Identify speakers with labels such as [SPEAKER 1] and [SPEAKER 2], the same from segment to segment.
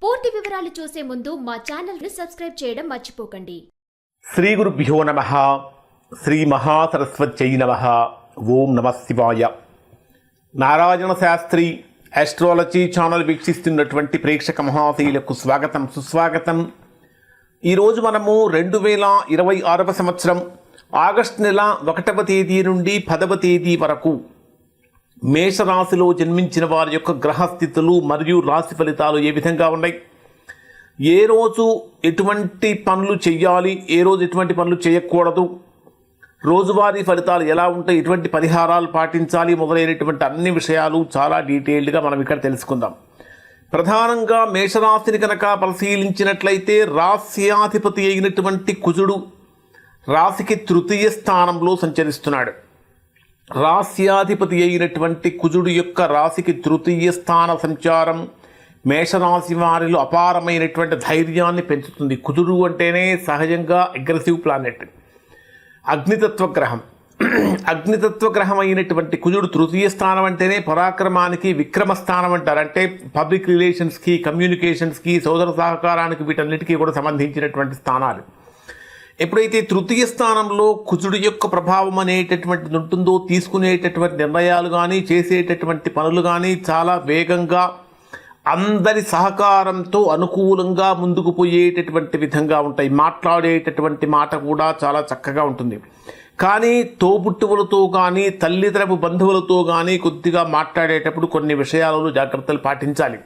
[SPEAKER 1] పూర్తి వివరాలు చూసే ముందు మా ఛానల్ ని సబ్స్క్రైబ్ చేయడం మర్చిపోకండి.
[SPEAKER 2] శ్రీ గురుభ్యో నమః. శ్రీ మహాసరస్వత్యై నమః. ఓం నమః శివాయ. నారాయణ శాస్త్రి ఆస్ట్రాలజీ ఛానల్ వీక్షిస్తున్నటువంటి ప్రేక్షక మహాశీలకు స్వాగతం, సుస్వాగతం. ఈరోజు మనము 2026వ సంవత్సరం ఆగస్టు నెల 1వ తేదీ నుండి 10వ తేదీ వరకు మేషరాశిలో జన్మించిన వారి యొక్క గ్రహస్థితులు మరియు రాశి ఫలితాలు ఏ విధంగా ఉన్నాయి, ఏ రోజు ఎటువంటి పనులు చేయాలి, ఏ రోజు ఎటువంటి పనులు చేయకూడదు, రోజువారీ ఫలితాలు ఎలా ఉంటాయి, ఎటువంటి పరిహారాలు పాటించాలి మొదలైనటువంటి అన్ని విషయాలు చాలా డీటెయిల్డ్గా మనం ఇక్కడ తెలుసుకుందాం. ప్రధానంగా మేషరాశిని కనుక పరిశీలించినట్లయితే రాశ్యాధిపతి అయినటువంటి కుజుడు రాశికి తృతీయ స్థానంలో సంచరిస్తున్నాడు. రాశ్యాధిపతి అయినటువంటి కుజుడు యొక్క రాశికి తృతీయ స్థాన సంచారం మేషరాశి వారిలో అపారమైనటువంటి ధైర్యాన్ని పెంచుతుంది. కుజుడు అంటేనే సహజంగా అగ్రెసివ్ ప్లానెట్, అగ్నితత్వ గ్రహం. అగ్నితత్వ గ్రహం అయినటువంటి కుజుడు తృతీయ స్థానం అంటేనే పరాక్రమానికి విక్రమ స్థానం అంటారు. అంటే పబ్లిక్ రిలేషన్స్కి, కమ్యూనికేషన్స్కి, సోదర సహకారానికి, వీటన్నిటికీ కూడా సంబంధించినటువంటి స్థానాలు. ఎప్పుడైతే తృతీయ స్థానంలో కుజుడు యొక్క ప్రభావం అనేటటువంటిది ఉంటుందో తీసుకునేటటువంటి నిర్ణయాలు కానీ చేసేటటువంటి పనులు కానీ చాలా వేగంగా అందరి సహకారంతో అనుకూలంగా ముందుకు పోయేటటువంటి విధంగా ఉంటాయి. మాట్లాడేటటువంటి మాట కూడా చాలా చక్కగా ఉంటుంది. కానీ తోబుట్టువులతో కానీ తల్లిదండ్రుల బంధువులతో కానీ కొద్దిగా మాట్లాడేటప్పుడు కొన్ని విషయాలలో జాగ్రత్తలు పాటించాలి.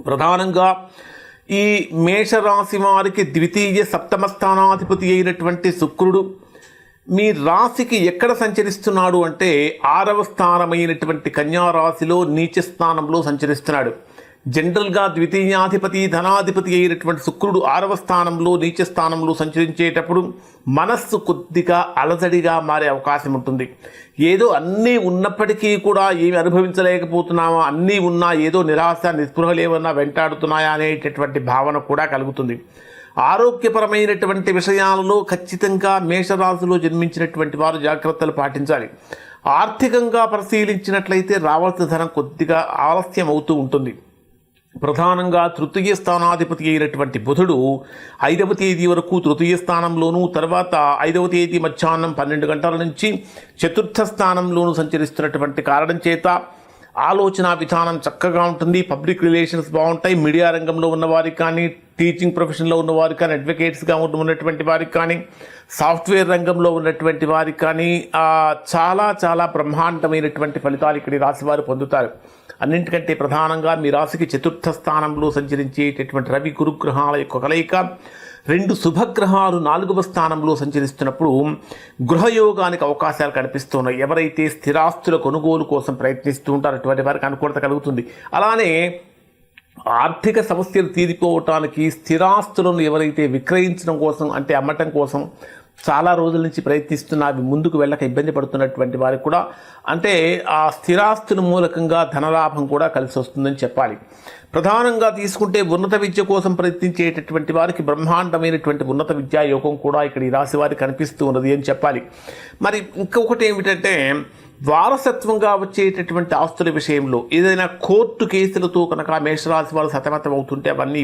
[SPEAKER 2] ప్రధానంగా ఈ మేషరాశి వారికి ద్వితీయ సప్తమ స్థానాధిపతి అయినటువంటి శుక్రుడు మీ రాశికి ఎక్కడ సంచరిస్తున్నాడు అంటే 6వ స్థానమైనటువంటి కన్యా రాశిలో నీచ స్థానంలో సంచరిస్తున్నాడు. జనరల్గా ద్వితీయాధిపతి ధనాధిపతి అయినటువంటి శుక్రుడు 6వ స్థానంలో నీచ స్థానంలో సంచరించేటప్పుడు మనస్సు కొద్దిగా అలజడిగా మారే అవకాశం ఉంటుంది. ఏదో అన్నీ ఉన్నప్పటికీ కూడా ఏమి అనుభవించలేకపోతున్నామో, అన్నీ ఉన్నా ఏదో నిరాశ నిస్పృహలు ఏమన్నా వెంటాడుతున్నాయా అనేటటువంటి భావన కూడా కలుగుతుంది. ఆరోగ్యపరమైనటువంటి విషయాలలో ఖచ్చితంగా మేషరాశిలో జన్మించినటువంటి వారు జాగ్రత్తలు పాటించాలి. ఆర్థికంగా పరిశీలించినట్లయితే రావాల్సిన ధనం కొద్దిగా ఆలస్యం అవుతూ ఉంటుంది. ప్రధానంగా తృతీయ స్థానాధిపతి అయినటువంటి బుధుడు 5వ తేదీ వరకు తృతీయ స్థానంలోనూ, తర్వాత 5వ తేదీ మధ్యాహ్నం 12 గంటల నుంచి చతుర్థ స్థానంలోనూ సంచరిస్తున్నటువంటి కారణం చేత ఆలోచన విధానం చక్కగా ఉంటుంది. పబ్లిక్ రిలేషన్స్ బాగుంటాయి. మీడియా రంగంలో ఉన్నవారికి కానీ, టీచింగ్ ప్రొఫెషన్లో ఉన్నవారికి కానీ, అడ్వకేట్స్గా ఉన్నటువంటి వారికి కానీ, సాఫ్ట్వేర్ రంగంలో ఉన్నటువంటి వారికి కానీ చాలా చాలా బ్రహ్మాండమైనటువంటి ఫలితాలు ఇక్కడి రాశివారు పొందుతారు. అన్నింటికంటే ప్రధానంగా మీ రాశికి చతుర్థ స్థానంలో సంచరించేటటువంటి రవి గురుగ్రహాల యొక్క కలయిక, 2 శుభగ్రహాలు 4వ స్థానంలో సంచరిస్తున్నప్పుడు గృహయోగానికి అవకాశాలు కనిపిస్తున్నాయి. ఎవరైతే స్థిరాస్తుల కొనుగోలు కోసం ప్రయత్నిస్తూ ఉంటారో అటువంటి వారికి అనుకూలత కలుగుతుంది. అలానే ఆర్థిక సమస్యలు తీరిపోవటానికి స్థిరాస్తులను ఎవరైతే విక్రయించడం కోసం, అంటే అమ్మటం కోసం చాలా రోజుల నుంచి ప్రయత్నిస్తున్న అవి ముందుకు వెళ్ళక ఇబ్బంది పడుతున్నటువంటి వారికి కూడా, అంటే ఆ స్థిరాస్తుల మూలకంగా ధనలాభం కూడా కలిసి వస్తుందని చెప్పాలి. ప్రధానంగా తీసుకుంటే ఉన్నత విద్య కోసం ప్రయత్నించేటటువంటి వారికి బ్రహ్మాండమైనటువంటి ఉన్నత విద్యా యోగం కూడా ఇక్కడ ఈ రాశి వారికి కనిపిస్తూ ఉన్నది అని చెప్పాలి. మరి ఇంకొకటి ఏమిటంటే వారసత్వంగా వచ్చేటటువంటి ఆస్తుల విషయంలో ఏదైనా కోర్టు కేసులతో కనుక మేషరాశి వారు సతమతం అవుతుంటే అవన్నీ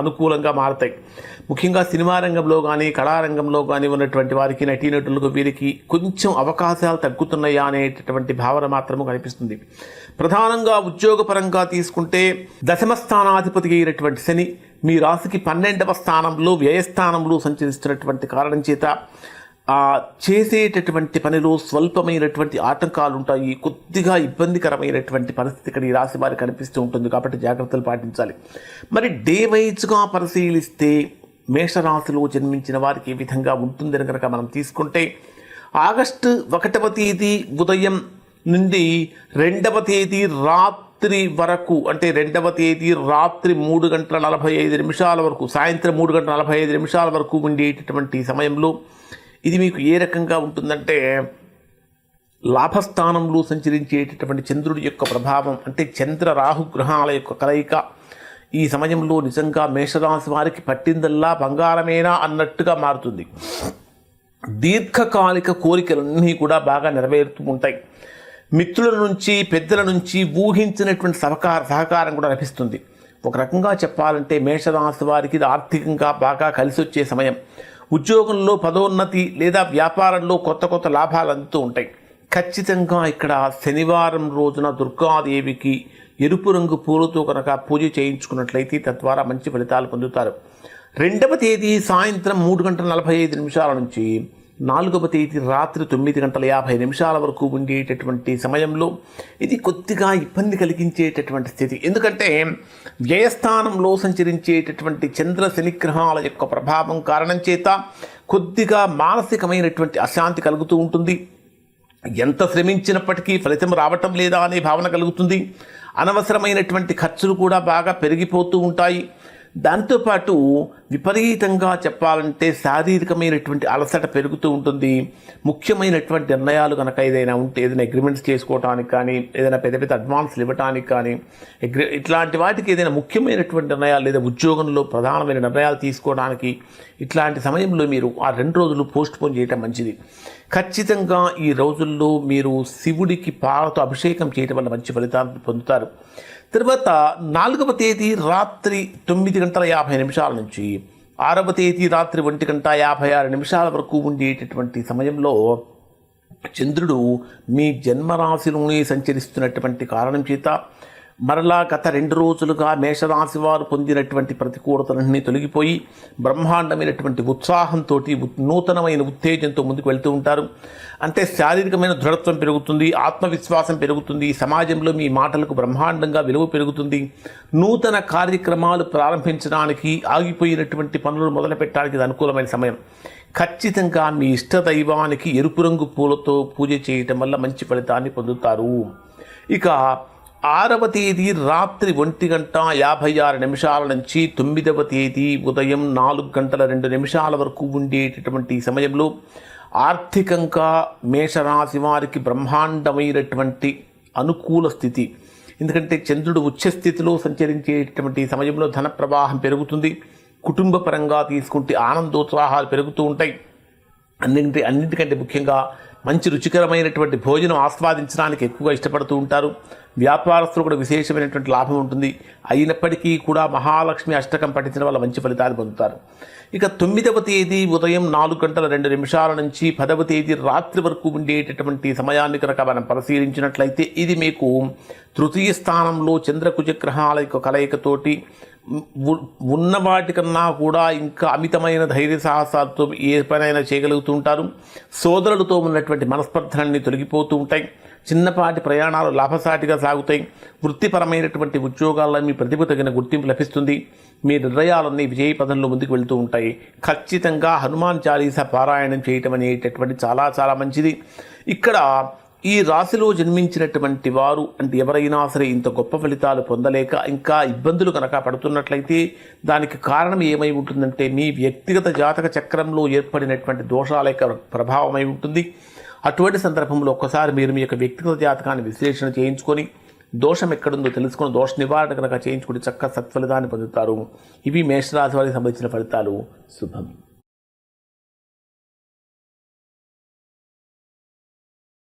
[SPEAKER 2] అనుకూలంగా మారుతాయి. ముఖ్యంగా సినిమా రంగంలో కానీ, కళారంగంలో కానీ ఉన్నటువంటి వారికి, నటీనటులకు వీరికి కొంచెం అవకాశాలు తగ్గుతున్నాయా అనేటటువంటి భావన మాత్రము కనిపిస్తుంది. ప్రధానంగా ఉద్యోగపరంగా తీసుకుంటే 10వ స్థానాధిపతి అయినటువంటి శని మీ రాశికి 12వ స్థానంలో వ్యయస్థానంలో సంచరిస్తున్నటువంటి కారణం చేత చేసేటటువంటి పనిలో స్వల్పమైనటువంటి ఆటంకాలు ఉంటాయి. కొద్దిగా ఇబ్బందికరమైనటువంటి పరిస్థితి ఇక్కడ ఈ రాశి వారికి కనిపిస్తూ ఉంటుంది. కాబట్టి జాగ్రత్తలు పాటించాలి. మరి డే వైజ్గా పరిశీలిస్తే మేషరాశిలో జన్మించిన వారికి ఏ విధంగా ఉంటుందని కనుక మనం తీసుకుంటే ఆగస్టు 1వ తేదీ ఉదయం నుండి 2వ తేదీ రాత్రి వరకు, అంటే 2వ తేదీ రాత్రి 3:45 వరకు, సాయంత్రం 3:45 వరకు ఉండేటటువంటి సమయంలో ఇది మీకు ఏ రకంగా ఉంటుందంటే లాభస్థానంలో సంచరించేటటువంటి చంద్రుడి యొక్క ప్రభావం, అంటే చంద్ర రాహు గ్రహాల యొక్క కలయిక ఈ సమయంలో నిజంగా మేషరాశి వారికి పట్టిందల్లా బంగారమేనా అన్నట్టుగా మారుతుంది. దీర్ఘకాలిక కోరికలన్నీ కూడా బాగా నెరవేరుతూ ఉంటాయి. మిత్రుల నుంచి, పెద్దల నుంచి ఊహించినటువంటి సహకారం కూడా లభిస్తుంది. ఒక రకంగా చెప్పాలంటే మేషరాశి వారికి ఇది ఆర్థికంగా బాగా కలిసి వచ్చే సమయం. ఉద్యోగంలో పదోన్నతి లేదా వ్యాపారంలో కొత్త కొత్త లాభాలు అందుతూ ఉంటాయి. ఖచ్చితంగా ఇక్కడ శనివారం రోజున దుర్గాదేవికి ఎరుపు రంగు పూలతో కనుక పూజ చేయించుకున్నట్లయితే తద్వారా మంచి ఫలితాలు పొందుతారు. 2వ తేదీ సాయంత్రం 3:45 నుంచి 4వ తేదీ రాత్రి 9:50 వరకు ఉండేటటువంటి సమయంలో ఇది కొద్దిగా ఇబ్బంది కలిగించేటటువంటి స్థితి. ఎందుకంటే వ్యయస్థానంలో సంచరించేటటువంటి చంద్ర శనిగ్రహాల యొక్క ప్రభావం కారణం చేత కొద్దిగా మానసికమైనటువంటి అశాంతి కలుగుతూ ఉంటుంది. ఎంత శ్రమించినప్పటికీ ఫలితం రావటం లేదా అనే భావన కలుగుతుంది. అనవసరమైనటువంటి ఖర్చులు కూడా బాగా పెరిగిపోతూ ఉంటాయి. దాంతోపాటు విపరీతంగా చెప్పాలంటే శారీరకమైనటువంటి అలసట పెరుగుతూ ఉంటుంది. ముఖ్యమైనటువంటి నిర్ణయాలు కనుక ఏదైనా ఉంటే, ఏదైనా అగ్రిమెంట్స్ చేసుకోవడానికి కానీ, ఏదైనా పెద్ద పెద్ద అడ్వాన్స్లు ఇవ్వడానికి కానీ, ఇట్లాంటి వాటికి ఏదైనా ముఖ్యమైనటువంటి నిర్ణయాలు లేదా ఉద్యోగంలో ప్రధానమైన నిర్ణయాలు తీసుకోవడానికి ఇట్లాంటి సమయంలో మీరు ఆ 2 రోజులు పోస్ట్ పోన్ చేయటం మంచిది. ఖచ్చితంగా ఈ రోజుల్లో మీరు శివుడికి పాలతో అభిషేకం చేయటం వల్ల మంచి ఫలితాలను పొందుతారు. తర్వాత 4వ తేదీ రాత్రి 9:50 నుంచి 6వ తేదీ రాత్రి 1:56 వరకు ఉండేటటువంటి సమయంలో చంద్రుడు మీ జన్మరాశిలోనే సంచరిస్తున్నటువంటి కారణం చేత మరలా గత 2 రోజులుగా మేషరాశి వారు పొందినటువంటి ప్రతికూలతలన్నీ తొలగిపోయి బ్రహ్మాండమైనటువంటి ఉత్సాహంతో నూతనమైన ఉత్తేజంతో ముందుకు వెళ్తూ ఉంటారు. అంటే శారీరకమైన దృఢత్వం పెరుగుతుంది, ఆత్మవిశ్వాసం పెరుగుతుంది, సమాజంలో మీ మాటలకు బ్రహ్మాండంగా విలువ పెరుగుతుంది. నూతన కార్యక్రమాలు ప్రారంభించడానికి, ఆగిపోయినటువంటి పనులు మొదలుపెట్టడానికి ఇది అనుకూలమైన సమయం. ఖచ్చితంగా మీ ఇష్ట దైవానికి ఎరుపు రంగు పూలతో పూజ చేయటం వల్ల మంచి ఫలితాన్ని పొందుతారు. ఇక 6వ తేదీ రాత్రి 1:56 నుంచి 9వ తేదీ ఉదయం 4:02 వరకు ఉండేటటువంటి సమయంలో ఆర్థికంగా మేషరాశి వారికి బ్రహ్మాండమైనటువంటి అనుకూల స్థితి. ఎందుకంటే చంద్రుడు ఉచ్చస్థితిలో సంచరించేటటువంటి సమయంలో ధన ప్రవాహం పెరుగుతుంది. కుటుంబ పరంగా తీసుకుంటే ఆనందోత్సాహాలు పెరుగుతూ ఉంటాయి. అన్నింటికంటే ముఖ్యంగా మంచి రుచికరమైనటువంటి భోజనం ఆస్వాదించడానికి ఎక్కువగా ఇష్టపడుతూ ఉంటారు. వ్యాపారస్తులు కూడా విశేషమైనటువంటి లాభం ఉంటుంది. అయినప్పటికీ కూడా మహాలక్ష్మి అష్టకం పఠించడం వల్ల మంచి ఫలితాలు పొందుతారు. ఇక 9వ తేదీ ఉదయం 4:02 నుంచి 10వ తేదీ రాత్రి వరకు ఉండేటటువంటి సమయాన్ని కనుక మనం పరిశీలించినట్లయితే ఇది మీకు తృతీయ స్థానంలో చంద్రకుజగ్రహాల యొక్క కలయికతోటి ఉన్న వాటికన్నా కూడా ఇంకా అమితమైన ధైర్య సాహసాలతో ఏ పనైనా చేయగలుగుతూ ఉంటారు. సోదరులతో ఉన్నటువంటి మనస్పర్ధలన్నీ తొలగిపోతూ ఉంటాయి. చిన్నపాటి ప్రయాణాలు లాభసాటిగా సాగుతాయి. వృత్తిపరమైనటువంటి ఉద్యోగాల్లో మీ ప్రతిభ తగిన గుర్తింపు లభిస్తుంది. మీ నిర్ణయాలన్నీ విజయ పదంలో ముందుకు వెళ్తూ ఉంటాయి. ఖచ్చితంగా హనుమాన్ చాలీసా పారాయణం చేయటం అనేటటువంటి చాలా చాలా మంచిది. ఇక్కడ ఈ రాశిలో జన్మించినటువంటి వారు అంటే ఎవరైనా సరే ఇంత గొప్ప ఫలితాలు పొందలేక ఇంకా ఇబ్బందులు కనుక పడుతున్నట్లయితే దానికి కారణం ఏమై ఉంటుందంటే మీ వ్యక్తిగత జాతక చక్రంలో ఏర్పడినటువంటి దోషాల యొక్క ప్రభావమై ఉంటుంది. అటువంటి సందర్భంలో ఒక్కసారి మీరు మీ యొక్క వ్యక్తిగత జాతకాన్ని విశ్లేషణ చేయించుకొని దోషం ఎక్కడుందో తెలుసుకొని దోష నివారణ కనుక చేయించుకుని చక్కగా సత్ఫలితాన్ని పొందుతారు. ఇవి మేషరాశి వారికి సంబంధించిన ఫలితాలు. శుభం.